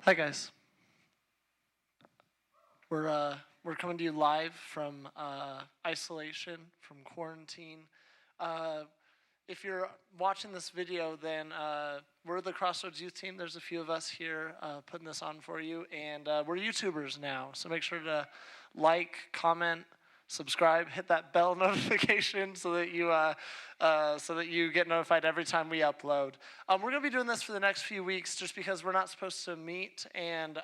Hi guys. We're coming to you live from isolation, from quarantine. Uh, if you're watching this video, then we're the Crossroads youth team. There's a few of us here putting this on for you, and we're YouTubers now. So make sure to like, comment, subscribe, hit that bell notification so that you get notified every time we upload. We're going to be doing this for the next few weeks just because we're not supposed to meet, and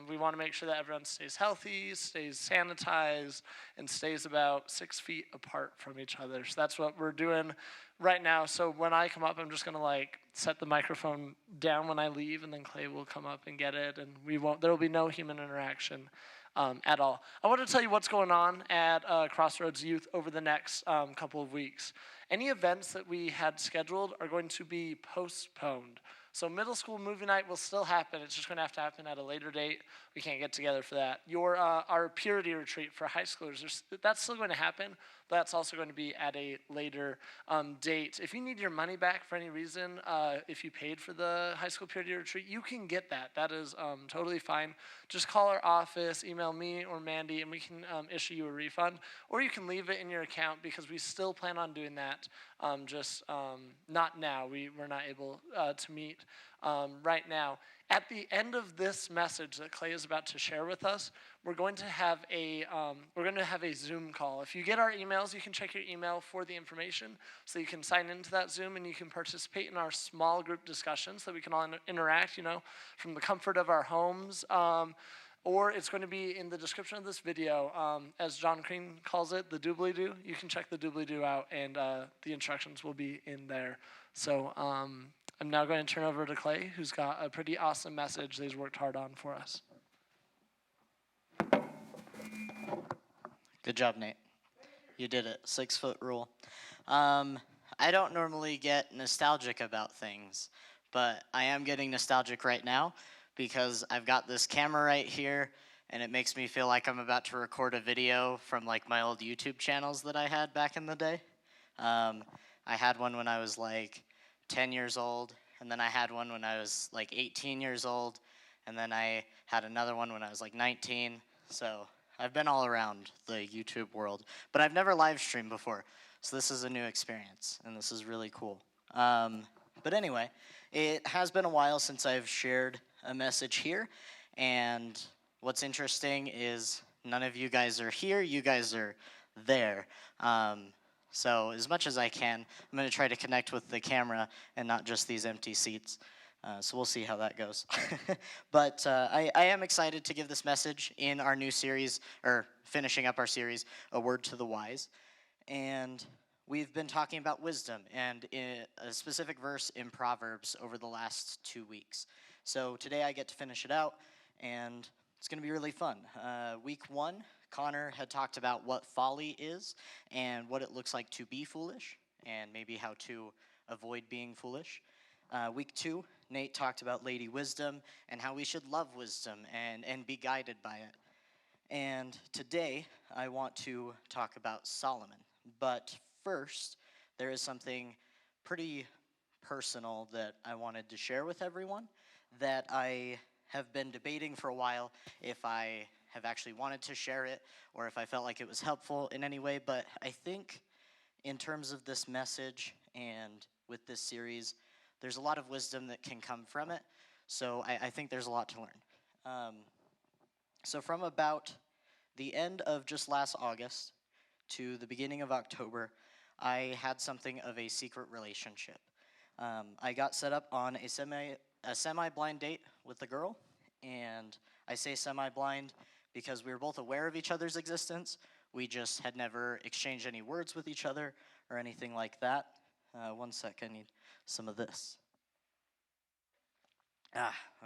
we want to make sure that everyone stays healthy, stays sanitized, and stays about 6 feet apart from each other. So that's what we're doing right now. So when I come up, I'm just going to set the microphone down when I leave, and then Clay will come up and get it, and there will be no human interaction at all. I want to tell you what's going on at Crossroads Youth over the next couple of weeks. Any events that we had scheduled are going to be postponed. So middle school movie night will still happen. It's just going to have to happen at a later date. We can't get together for that. Our purity retreat for high schoolers, that's still going to happen, but that's also going to be at a later date. If you need your money back for any reason, if you paid for the high school purity retreat, you can get that. That is totally fine. Just call our office, email me or Mandy, and we can issue you a refund. Or you can leave it in your account because we still plan on doing that. Just not now. We're not able to meet right now. At the end of this message that Clay is about to share with us, we're going to have a Zoom call. If you get our emails, you can check your email for the information, so you can sign into that Zoom and you can participate in our small group discussions so that we can all interact, from the comfort of our homes. Or it's going to be in the description of this video. As John Crean calls it, the doobly-doo. You can check the doobly-doo out, and the instructions will be in there. So I'm now going to turn over to Clay, who's got a pretty awesome message that he's worked hard on for us. Good job, Nate. You did it. 6-foot rule. I don't normally get nostalgic about things, but I am getting nostalgic right now because I've got this camera right here, and it makes me feel like I'm about to record a video from my old YouTube channels that I had back in the day. I had one when I was 10 years old, and then I had one when I was 18 years old, and then I had another one when I was 19. So I've been all around the YouTube world, but I've never live streamed before, so this is a new experience, and this is really cool. But anyway, it has been a while since I've shared a message here, and what's interesting is none of you guys are here, you guys are there. So as much as I can, I'm going to try to connect with the camera and not just these empty seats. So we'll see how that goes. But I am excited to give this message in our new series, or finishing up our series, A Word to the Wise. And we've been talking about wisdom and in a specific verse in Proverbs over the last 2 weeks. So today I get to finish it out, and it's going to be really fun. Week 1, Connor had talked about what folly is and what it looks like to be foolish, and maybe how to avoid being foolish. Week 2, Nate talked about Lady Wisdom and how we should love wisdom and be guided by it. And today, I want to talk about Solomon. But first, there is something pretty personal that I wanted to share with everyone that I have been debating for a while if I have actually wanted to share it or if I felt like it was helpful in any way. But I think in terms of this message and with this series, there's a lot of wisdom that can come from it. So I think there's a lot to learn. So from about the end of just last August to the beginning of October, I had something of a secret relationship. I got set up on a semi-blind date with a girl, and I say semi-blind because we were both aware of each other's existence. We just had never exchanged any words with each other or anything like that. One sec, I need some of this.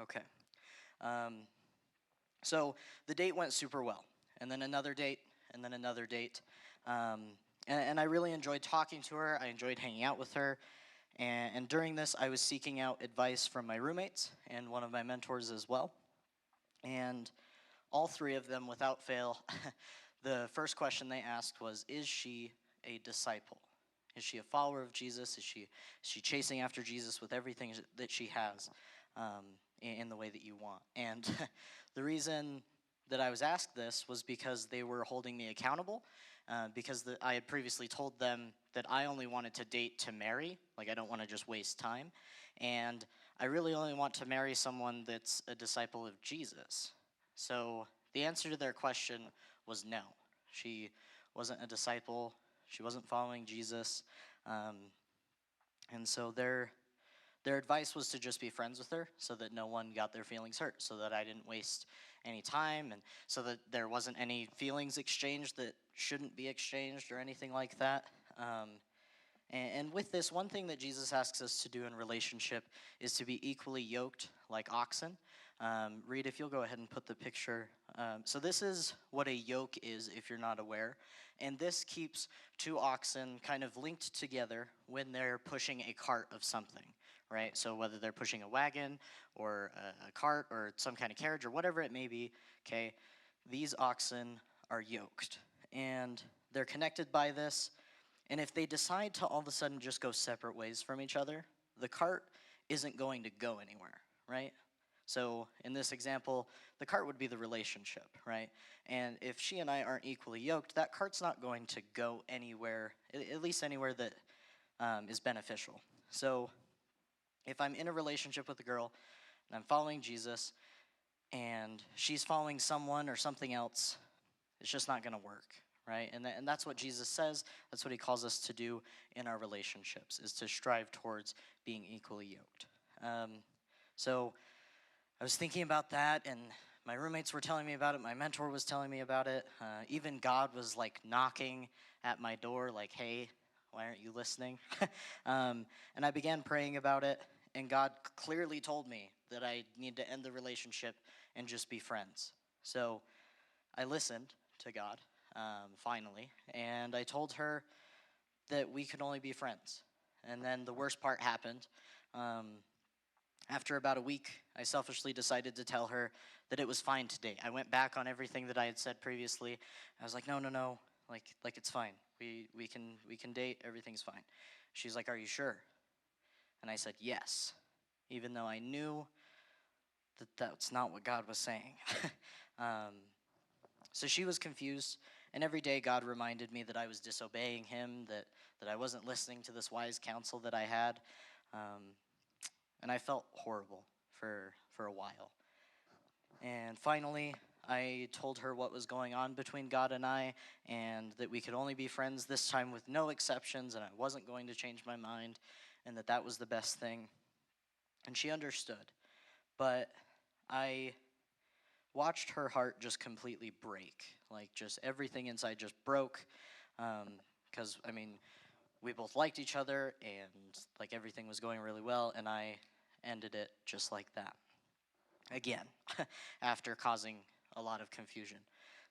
Okay. So the date went super well, and then another date, and then another date. And I really enjoyed talking to her. I enjoyed hanging out with her. And during this, I was seeking out advice from my roommates and one of my mentors as well. And all three of them, without fail, the first question they asked was, is she a disciple? Is she a follower of Jesus? Is she chasing after Jesus with everything that she has? in the way that you want. And the reason that I was asked this was because they were holding me accountable, because I had previously told them that I only wanted to date to marry, like I don't want to just waste time, and I really only want to marry someone that's a disciple of Jesus. So the answer to their question was no. She wasn't a disciple, she wasn't following Jesus, and so their advice was to just be friends with her so that no one got their feelings hurt, so that I didn't waste any time, and so that there wasn't any feelings exchanged that shouldn't be exchanged or anything like that. And with this, one thing that Jesus asks us to do in relationship is to be equally yoked like oxen. Reed, if you'll go ahead and put the picture. So this is what a yoke is if you're not aware. And this keeps two oxen kind of linked together when they're pushing a cart of something, right? So whether they're pushing a wagon or a cart or some kind of carriage or whatever it may be, okay, these oxen are yoked. And they're connected by this. And if they decide to all of a sudden just go separate ways from each other, the cart isn't going to go anywhere, right? So in this example, the cart would be the relationship, right? And if she and I aren't equally yoked, that cart's not going to go anywhere, at least anywhere that is beneficial. So if I'm in a relationship with a girl and I'm following Jesus and she's following someone or something else, it's just not going to work, right? And that's what Jesus says. That's what he calls us to do in our relationships, is to strive towards being equally yoked. So I was thinking about that, and my roommates were telling me about it. My mentor was telling me about it. Even God was like knocking at my door, like, hey, why aren't you listening? And I began praying about it, and God clearly told me that I need to end the relationship and just be friends. So I listened to God, finally, and I told her that we could only be friends. And then the worst part happened. After about a week, I selfishly decided to tell her that it was fine to date. I went back on everything that I had said previously. I was like, no, like it's fine. We can date. Everything's fine. She's like, are you sure? And I said, yes, even though I knew that that's not what God was saying. So she was confused, and every day God reminded me that I was disobeying him, that I wasn't listening to this wise counsel that I had. And I felt horrible for a while. And finally, I told her what was going on between God and I, and that we could only be friends this time with no exceptions, and I wasn't going to change my mind, and that was the best thing. And she understood. But I watched her heart just completely break. Like, just everything inside just broke. Because, we both liked each other, and like everything was going really well, and I ended it just like that. Again, after causing a lot of confusion.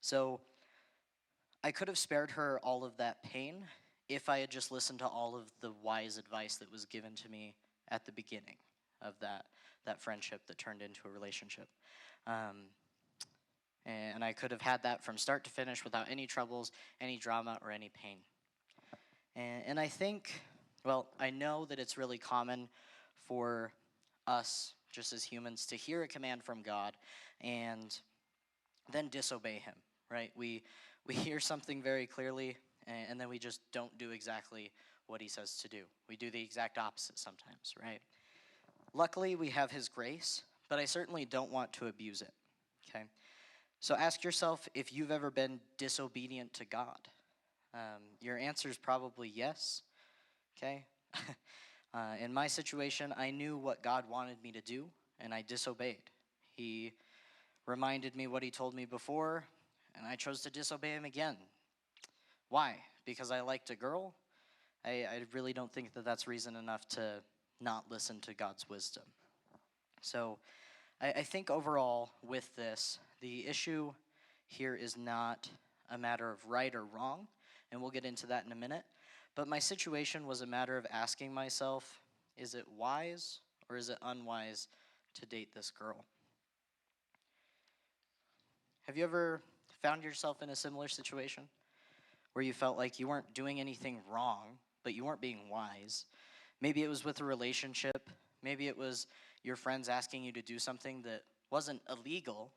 So I could have spared her all of that pain if I had just listened to all of the wise advice that was given to me at the beginning of that friendship that turned into a relationship. And I could have had that from start to finish without any troubles, any drama, or any pain. And I think, I know that it's really common for us, just as humans, to hear a command from God and then disobey him, right? We hear something very clearly, and then we just don't do exactly what he says to do. We do the exact opposite sometimes, right? Luckily, we have his grace, but I certainly don't want to abuse it, okay? So ask yourself if you've ever been disobedient to God. Your answer is probably yes, okay? In my situation, I knew what God wanted me to do, and I disobeyed. He reminded me what he told me before, and I chose to disobey him again. Why? Because I liked a girl? I really don't think that that's reason enough to not listen to God's wisdom. So I think overall with this, the issue here is not a matter of right or wrong, and we'll get into that in a minute. But my situation was a matter of asking myself, is it wise or is it unwise to date this girl? Have you ever found yourself in a similar situation where you felt like you weren't doing anything wrong, but you weren't being wise? Maybe it was with a relationship, Maybe it was your friends asking you to do something that wasn't illegal,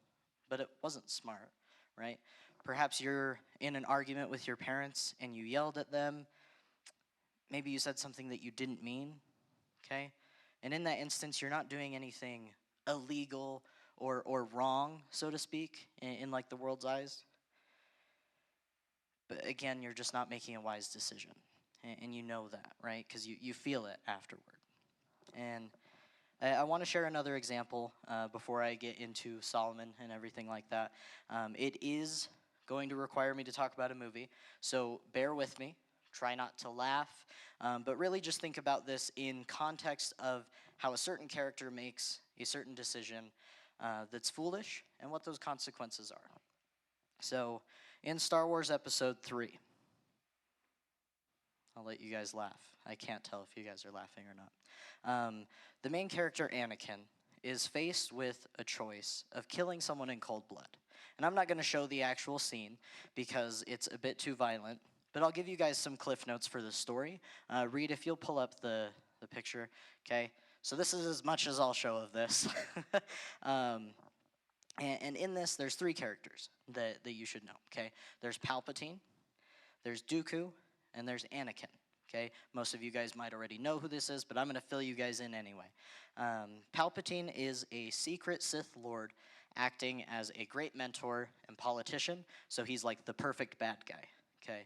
but it wasn't smart, right? Perhaps you're in an argument with your parents and you yelled at them. Maybe you said something that you didn't mean, okay? And in that instance, you're not doing anything illegal or wrong, so to speak, in like the world's eyes. But again, you're just not making a wise decision. And you know that, right? Because you feel it afterward. And I want to share another example before I get into Solomon and everything like that. It is going to require me to talk about a movie, so bear with me. Try not to laugh, but really just think about this in context of how a certain character makes a certain decision that's foolish and what those consequences are. So, in Star Wars Episode 3, I'll let you guys laugh. I can't tell if you guys are laughing or not. The main character, Anakin, is faced with a choice of killing someone in cold blood. And I'm not going to show the actual scene because it's a bit too violent, but I'll give you guys some cliff notes for the story. Reed, if you'll pull up the picture, okay? So this is as much as I'll show of this. And in this, there's 3 characters that you should know, okay? There's Palpatine, there's Dooku, and there's Anakin, okay? Most of you guys might already know who this is, but I'm going to fill you guys in anyway. Palpatine is a secret Sith Lord acting as a great mentor and politician, so he's like the perfect bad guy, okay?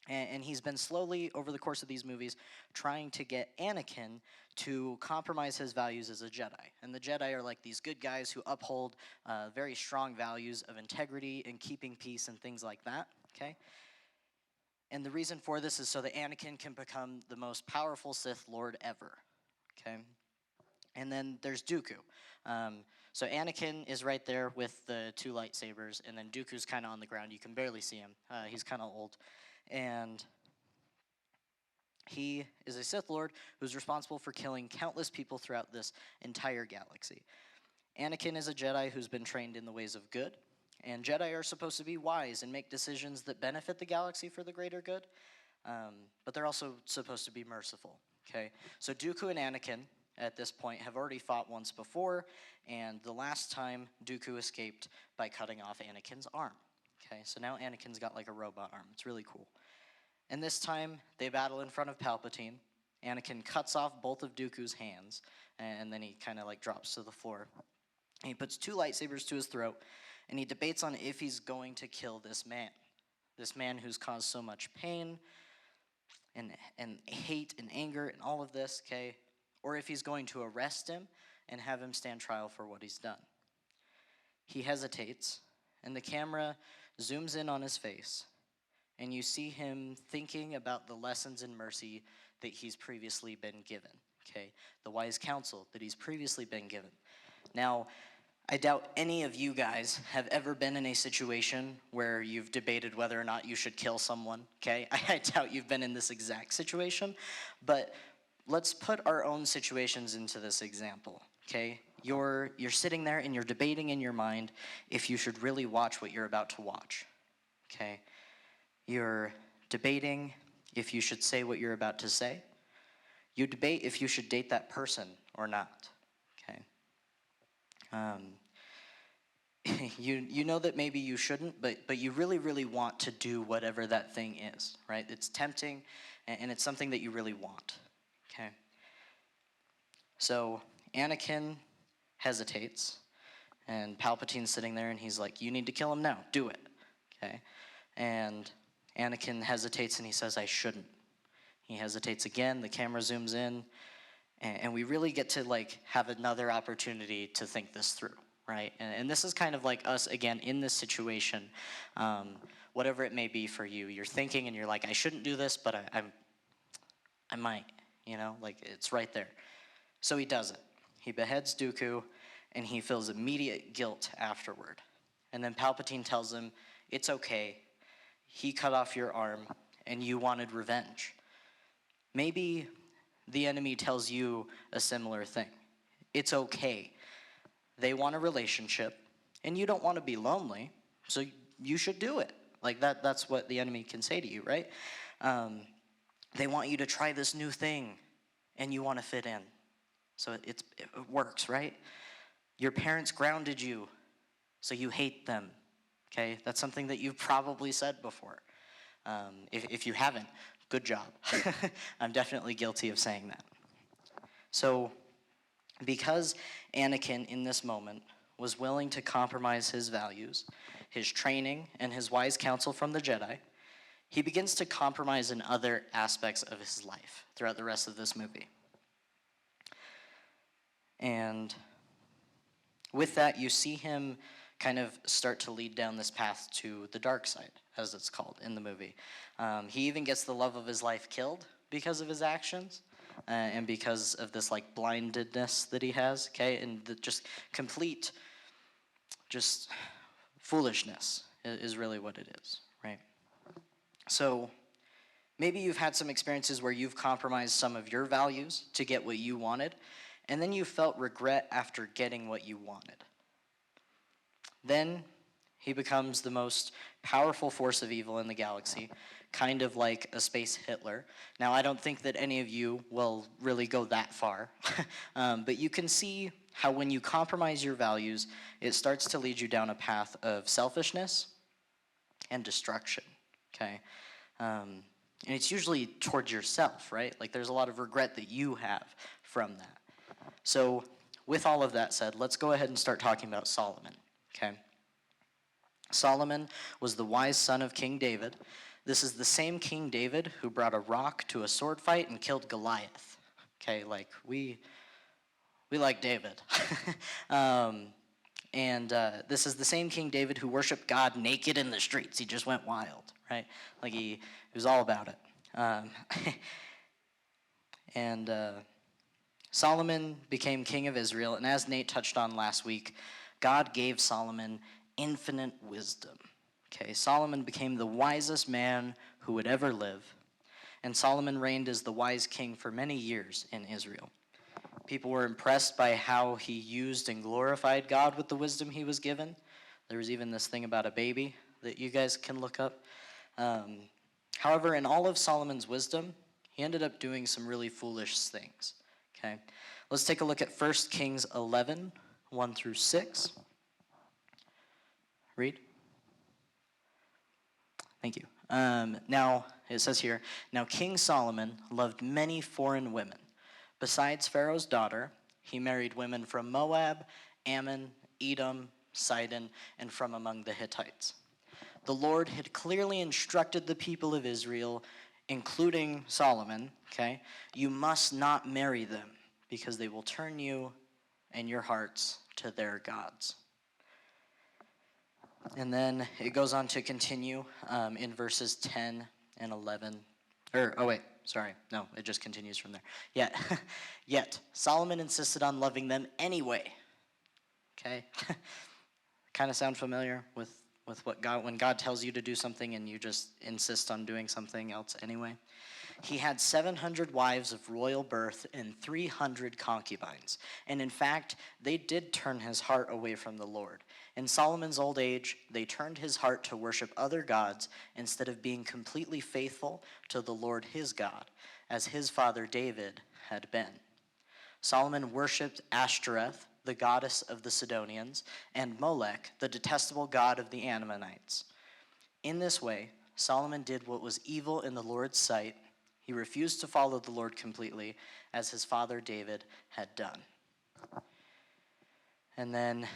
And he's been slowly, over the course of these movies, trying to get Anakin to compromise his values as a Jedi. And the Jedi are like these good guys who uphold very strong values of integrity and keeping peace and things like that, okay? And the reason for this is so that Anakin can become the most powerful Sith Lord ever, okay? And then there's Dooku. So Anakin is right there with the 2 lightsabers, and then Dooku's kind of on the ground. You can barely see him. He's kind of old. And he is a Sith Lord who's responsible for killing countless people throughout this entire galaxy. Anakin is a Jedi who's been trained in the ways of good, and Jedi are supposed to be wise and make decisions that benefit the galaxy for the greater good, but they're also supposed to be merciful, okay? So Dooku and Anakin, at this point, have already fought once before, and the last time, Dooku escaped by cutting off Anakin's arm, okay? So now Anakin's got like a robot arm. It's really cool. And this time, they battle in front of Palpatine. Anakin cuts off both of Dooku's hands, and then he kind of like drops to the floor. And he puts 2 lightsabers to his throat, and he debates on if he's going to kill this man who's caused so much pain and hate and anger and all of this, okay? Or if he's going to arrest him and have him stand trial for what he's done. He hesitates, and the camera zooms in on his face, and you see him thinking about the lessons in mercy that he's previously been given, okay? The wise counsel that he's previously been given. Now, I doubt any of you guys have ever been in a situation where you've debated whether or not you should kill someone, okay? I doubt you've been in this exact situation, but let's put our own situations into this example, okay? You're sitting there and you're debating in your mind if you should really watch what you're about to watch, okay? You're debating if you should say what you're about to say. You debate if you should date that person or not, okay? You know that maybe you shouldn't, but you really, really want to do whatever that thing is, right? It's tempting, and it's something that you really want, okay? So Anakin hesitates, and Palpatine's sitting there, and he's like, you need to kill him now. Do it, okay? And Anakin hesitates, and he says, I shouldn't. He hesitates again. The camera zooms in, and we really get to like have another opportunity to think this through, right? And this is kind of like us again in this situation, whatever it may be for you. You're thinking, and you're like, I shouldn't do this, but I might, you know, like it's right there. So he does it. He beheads Dooku, and he feels immediate guilt afterward. And then Palpatine tells him, it's okay. He cut off your arm, and you wanted revenge. Maybe the enemy tells you a similar thing. It's okay. They want a relationship, and you don't want to be lonely, so you should do it. Like that's what the enemy can say to you, right? They want you to try this new thing, and you want to fit in. So it works, right? Your parents grounded you, so you hate them, okay? That's something that you've probably said before. If you haven't, good job. I'm definitely guilty of saying that. So because Anakin in this moment was willing to compromise his values, his training, and his wise counsel from the Jedi, he begins to compromise in other aspects of his life throughout the rest of this movie. And with that, you see him kind of start to lead down this path to the dark side, as it's called in the movie. He even gets the love of his life killed because of his actions, and because of this like blindedness that he has, okay, and the just complete, just foolishness is really what it is, right? So maybe you've had some experiences where you've compromised some of your values to get what you wanted, and then you felt regret after getting what you wanted. Then he becomes the most powerful force of evil in the galaxy, kind of like a space Hitler. Now, I don't think that any of you will really go that far, but you can see how when you compromise your values, it starts to lead you down a path of selfishness and destruction, okay? And it's usually towards yourself, right? Like there's a lot of regret that you have from that. So with all of that said, let's go ahead and start talking about Solomon, okay? Solomon was the wise son of King David. This is the same King David who brought a rock to a sword fight and killed Goliath. Okay, like we like David. This is the same King David who worshiped God naked in the streets. He just went wild, right? Like he was all about it. Solomon became king of Israel, and as Nate touched on last week, God gave Solomon infinite wisdom. Okay, Solomon became the wisest man who would ever live, and Solomon reigned as the wise king for many years in Israel. People were impressed by how he used and glorified God with the wisdom he was given. There was even this thing about a baby that you guys can look up. However, in all of Solomon's wisdom, he ended up doing some really foolish things. Okay, let's take a look at 1 Kings 11, 1 through 6. Read. Thank you. Now, it says here, now King Solomon loved many foreign women. Besides Pharaoh's daughter, he married women from Moab, Ammon, Edom, Sidon, and from among the Hittites. The Lord had clearly instructed the people of Israel, including Solomon, okay, you must not marry them because they will turn you and your hearts to their gods. And then it goes on to continue in verses 10 and 11. It just continues from there. Yet Solomon insisted on loving them anyway. Okay? Kind of sound familiar with what God, when God tells you to do something and you just insist on doing something else anyway? He had 700 wives of royal birth and 300 concubines. And in fact, they did turn his heart away from the Lord. In Solomon's old age, they turned his heart to worship other gods instead of being completely faithful to the Lord his God, as his father David had been. Solomon worshipped Ashtoreth, the goddess of the Sidonians, and Molech, the detestable god of the Ammonites. In this way, Solomon did what was evil in the Lord's sight. He refused to follow the Lord completely, as his father David had done. And then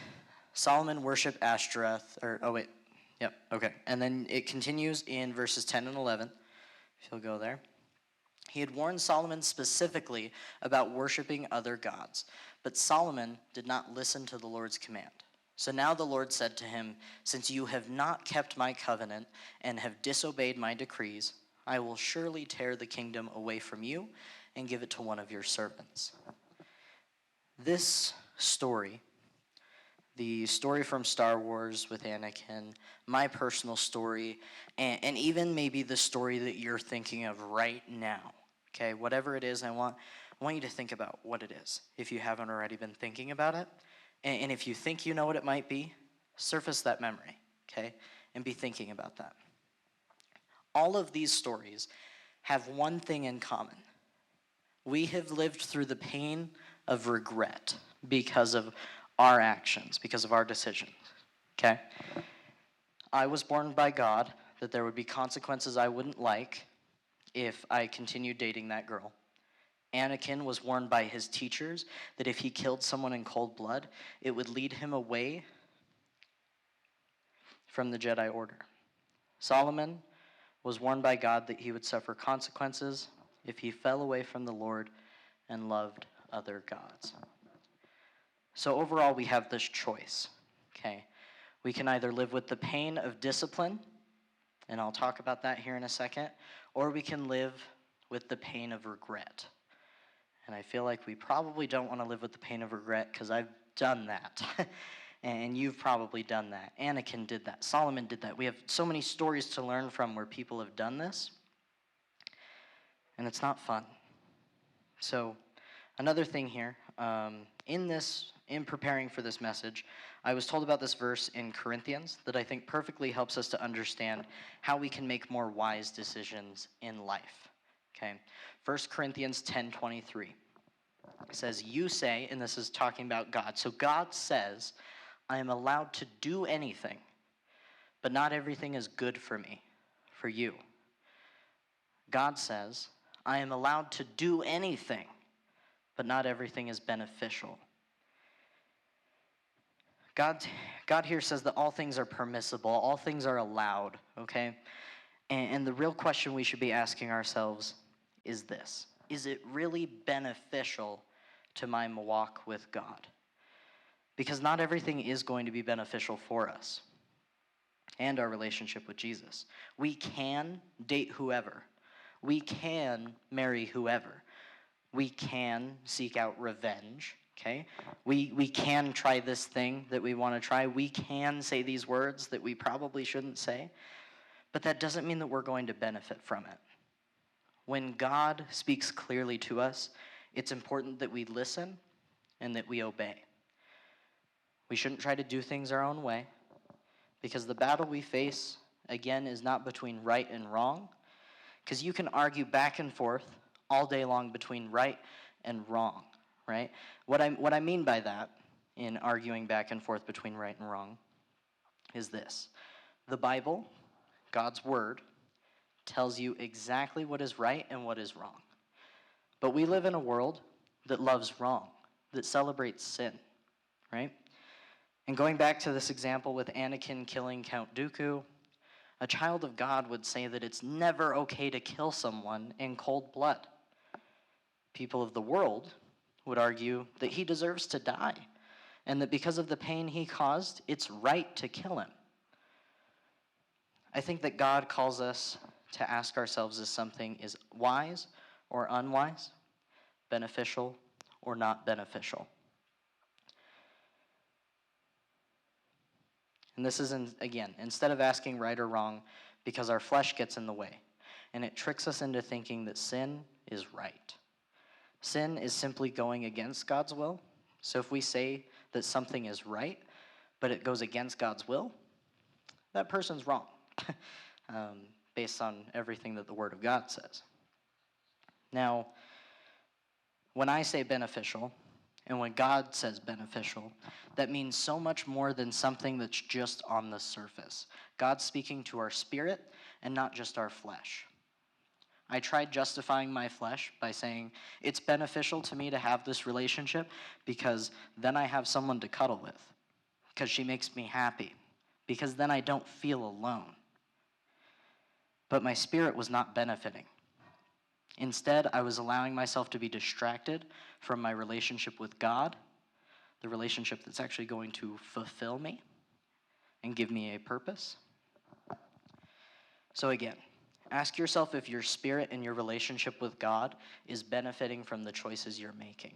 Solomon worshipped Ashtoreth, And then it continues in verses 10 and 11, if you'll go there. He had warned Solomon specifically about worshiping other gods, but Solomon did not listen to the Lord's command. So now the Lord said to him, since you have not kept my covenant and have disobeyed my decrees, I will surely tear the kingdom away from you and give it to one of your servants. This story, the story from Star Wars with Anakin, my personal story, and even maybe the story that you're thinking of right now, okay, whatever it is, I want you to think about what it is, if you haven't already been thinking about it. And if you think you know what it might be, surface that memory, okay, and be thinking about that. All of these stories have one thing in common. We have lived through the pain of regret because of our actions, because of our decisions, okay? I was warned by God that there would be consequences I wouldn't like if I continued dating that girl. Anakin was warned by his teachers that if he killed someone in cold blood, it would lead him away from the Jedi Order. Solomon was warned by God that he would suffer consequences if he fell away from the Lord and loved other gods. So overall, we have this choice, okay? We can either live with the pain of discipline, and I'll talk about that here in a second, or we can live with the pain of regret. And I feel like we probably don't want to live with the pain of regret because I've done that. And you've probably done that. Anakin did that. Solomon did that. We have so many stories to learn from where people have done this. And it's not fun. So another thing here, in preparing for this message, I was told about this verse in Corinthians that I think perfectly helps us to understand how we can make more wise decisions in life. Okay, 1 Corinthians 10:23 says, you say, and this is talking about God. So God says, I am allowed to do anything, but not everything is good for me, for you. God says, I am allowed to do anything, but not everything is beneficial. God here says that all things are permissible, all things are allowed, okay? And the real question we should be asking ourselves is this: is it really beneficial to my walk with God? Because not everything is going to be beneficial for us and our relationship with Jesus. We can date whoever. We can marry whoever. We can seek out revenge, okay? We can try this thing that we want to try. We can say these words that we probably shouldn't say. But that doesn't mean that we're going to benefit from it. When God speaks clearly to us, it's important that we listen and that we obey. We shouldn't try to do things our own way, because the battle we face, again, is not between right and wrong, because you can argue back and forth all day long between right and wrong, right? What I mean by that, in arguing back and forth between right and wrong, is this. The Bible, God's Word, tells you exactly what is right and what is wrong. But we live in a world that loves wrong, that celebrates sin, right? And going back to this example with Anakin killing Count Dooku, a child of God would say that it's never okay to kill someone in cold blood. People of the world would argue that he deserves to die, and that because of the pain he caused, it's right to kill him. I think that God calls us to ask ourselves if something is wise or unwise, beneficial or not beneficial. And this is, again, instead of asking right or wrong, because our flesh gets in the way, and it tricks us into thinking that sin is right. Sin is simply going against God's will. So if we say that something is right, but it goes against God's will, that person's wrong, based on everything that the Word of God says. Now, when I say beneficial, and when God says beneficial, that means so much more than something that's just on the surface. God's speaking to our spirit and not just our flesh. I tried justifying my flesh by saying, it's beneficial to me to have this relationship because then I have someone to cuddle with, because she makes me happy, because then I don't feel alone. But my spirit was not benefiting. Instead, I was allowing myself to be distracted from my relationship with God, the relationship that's actually going to fulfill me and give me a purpose. So again, ask yourself if your spirit and your relationship with God is benefiting from the choices you're making.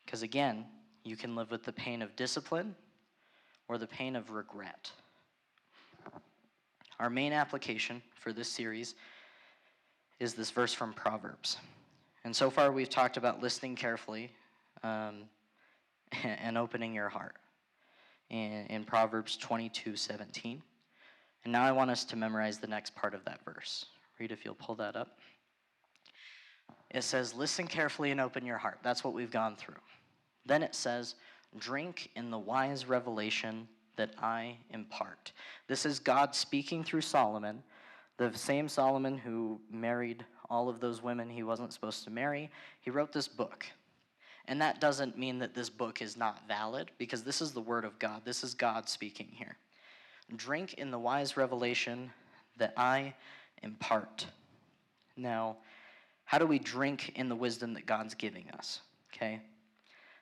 Because again, you can live with the pain of discipline or the pain of regret. Our main application for this series is this verse from Proverbs. And so far we've talked about listening carefully and opening your heart in Proverbs 22:17. And now I want us to memorize the next part of that verse. Read if you'll pull that up. It says, listen carefully and open your heart. That's what we've gone through. Then it says, drink in the wise revelation that I impart. This is God speaking through Solomon, the same Solomon who married all of those women he wasn't supposed to marry. He wrote this book. And that doesn't mean that this book is not valid, because this is the word of God. This is God speaking here. Drink in the wise revelation that I impart. Now, how do we drink in the wisdom that God's giving us? Okay?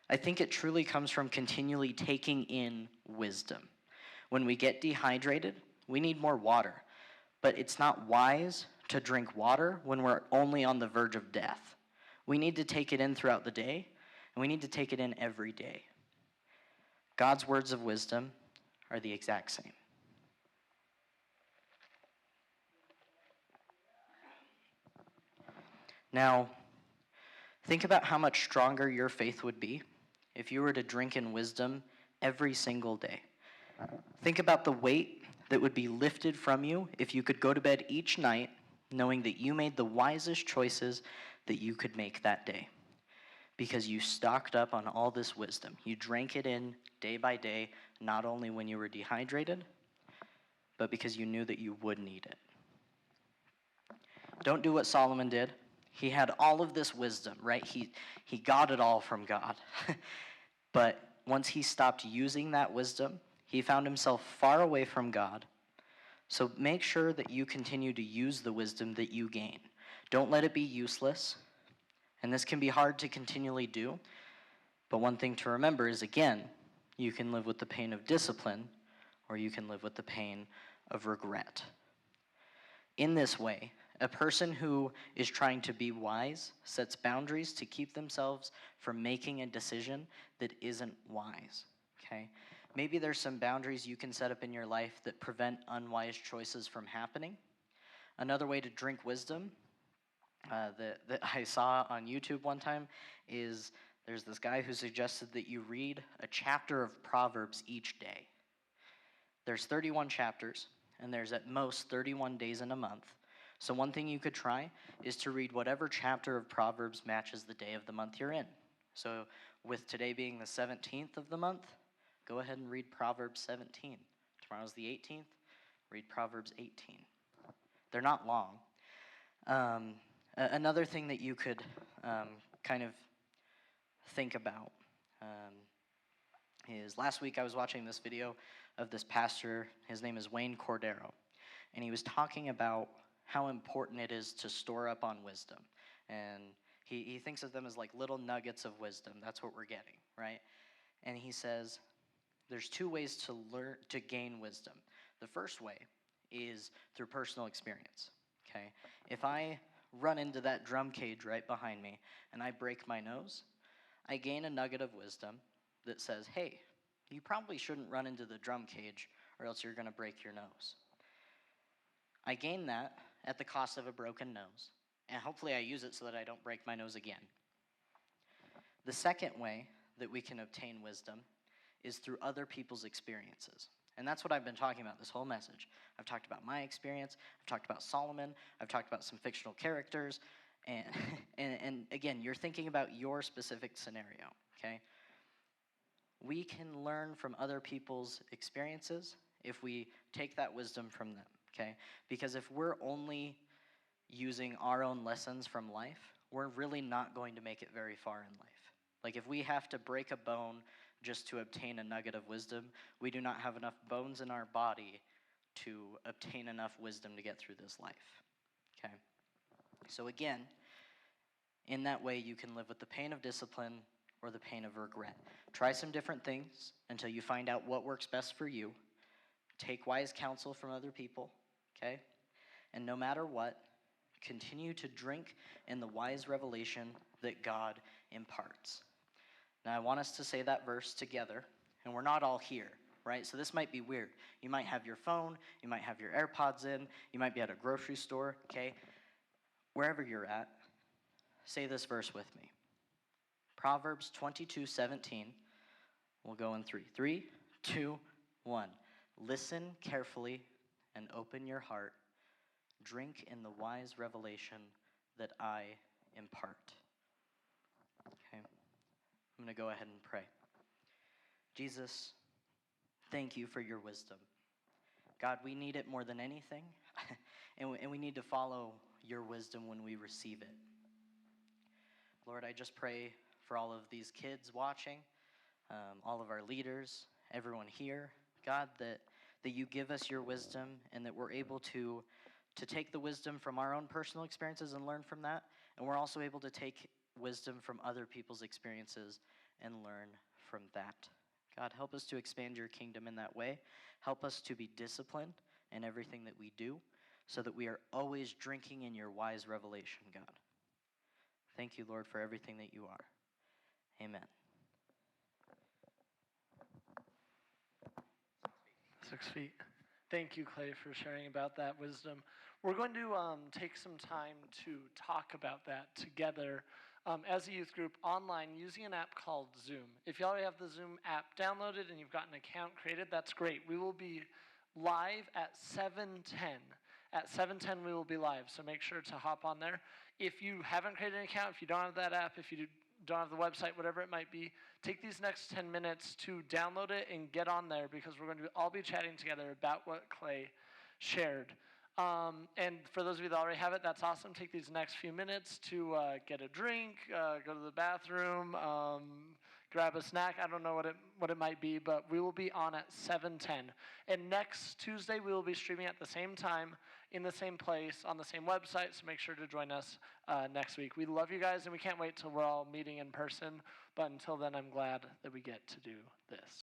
I think it truly comes from continually taking in wisdom. When we get dehydrated, we need more water. But it's not wise to drink water when we're only on the verge of death. We need to take it in throughout the day, and we need to take it in every day. God's words of wisdom are the exact same. Now, think about how much stronger your faith would be if you were to drink in wisdom every single day. Think about the weight that would be lifted from you if you could go to bed each night knowing that you made the wisest choices that you could make that day, because you stocked up on all this wisdom. You drank it in day by day, not only when you were dehydrated, but because you knew that you would need it. Don't do what Solomon did. He had all of this wisdom, right? He got it all from God. But once he stopped using that wisdom, he found himself far away from God. So make sure that you continue to use the wisdom that you gain. Don't let it be useless. And this can be hard to continually do. But one thing to remember is, again, you can live with the pain of discipline, or you can live with the pain of regret. In this way, a person who is trying to be wise sets boundaries to keep themselves from making a decision that isn't wise, okay? Maybe there's some boundaries you can set up in your life that prevent unwise choices from happening. Another way to drink wisdom that I saw on YouTube one time is there's this guy who suggested that you read a chapter of Proverbs each day. There's 31 chapters, and there's at most 31 days in a month. So one thing you could try is to read whatever chapter of Proverbs matches the day of the month you're in. So with today being the 17th of the month, go ahead and read Proverbs 17. Tomorrow's the 18th, read Proverbs 18. They're not long. Another thing that you could kind of think about is last week I was watching this video of this pastor. His name is Wayne Cordero. And he was talking about how important it is to store up on wisdom. And he thinks of them as like little nuggets of wisdom. That's what we're getting, right? And he says there's two ways to learn to gain wisdom. The first way is through personal experience, okay? If I run into that drum cage right behind me and I break my nose, I gain a nugget of wisdom that says, hey, you probably shouldn't run into the drum cage or else you're going to break your nose. I gain that at the cost of a broken nose, and hopefully I use it so that I don't break my nose again. The second way that we can obtain wisdom is through other people's experiences. And that's what I've been talking about this whole message. I've talked about my experience, I've talked about Solomon, I've talked about some fictional characters, and again, you're thinking about your specific scenario, okay? We can learn from other people's experiences if we take that wisdom from them, okay? Because if we're only using our own lessons from life, we're really not going to make it very far in life. Like if we have to break a bone just to obtain a nugget of wisdom, we do not have enough bones in our body to obtain enough wisdom to get through this life, okay? So again, in that way, you can live with the pain of discipline or the pain of regret. Try some different things until you find out what works best for you. Take wise counsel from other people, okay? And no matter what, continue to drink in the wise revelation that God imparts. Now, I want us to say that verse together, and we're not all here, right? So this might be weird. You might have your phone, you might have your AirPods in, you might be at a grocery store, okay? Wherever you're at, say this verse with me. Proverbs 22:17. We'll go in 3. 3, 2, 1. Listen carefully and open your heart. Drink in the wise revelation that I impart. Okay, I'm going to go ahead and pray. Jesus, thank you for your wisdom. God, we need it more than anything, and we need to follow your wisdom when we receive it. Lord, I just pray for all of these kids watching, all of our leaders, everyone here, God, that you give us your wisdom and that we're able to take the wisdom from our own personal experiences and learn from that, and we're also able to take wisdom from other people's experiences and learn from that. God, help us to expand your kingdom in that way. Help us to be disciplined in everything that we do so that we are always drinking in your wise revelation, God. Thank you, Lord, for everything that you are. Amen. 6 feet. Thank you, Clay, for sharing about that wisdom. We're going to take some time to talk about that together as a youth group online using an app called Zoom. If you already have the Zoom app downloaded and you've got an account created, that's great. We will be live at 7:10. At 7:10, we will be live, so make sure to hop on there. If you haven't created an account, if you don't have that app, if you don't have the website, whatever it might be, take these next 10 minutes to download it and get on there because we're going to all be chatting together about what Clay shared. And for those of you that already have it, that's awesome. Take these next few minutes to get a drink, go to the bathroom, grab a snack. I don't know what it might be, but we will be on at 7:10. And next Tuesday, we will be streaming at the same time, in the same place, on the same website, so make sure to join us next week. We love you guys, and we can't wait till we're all meeting in person. But until then, I'm glad that we get to do this.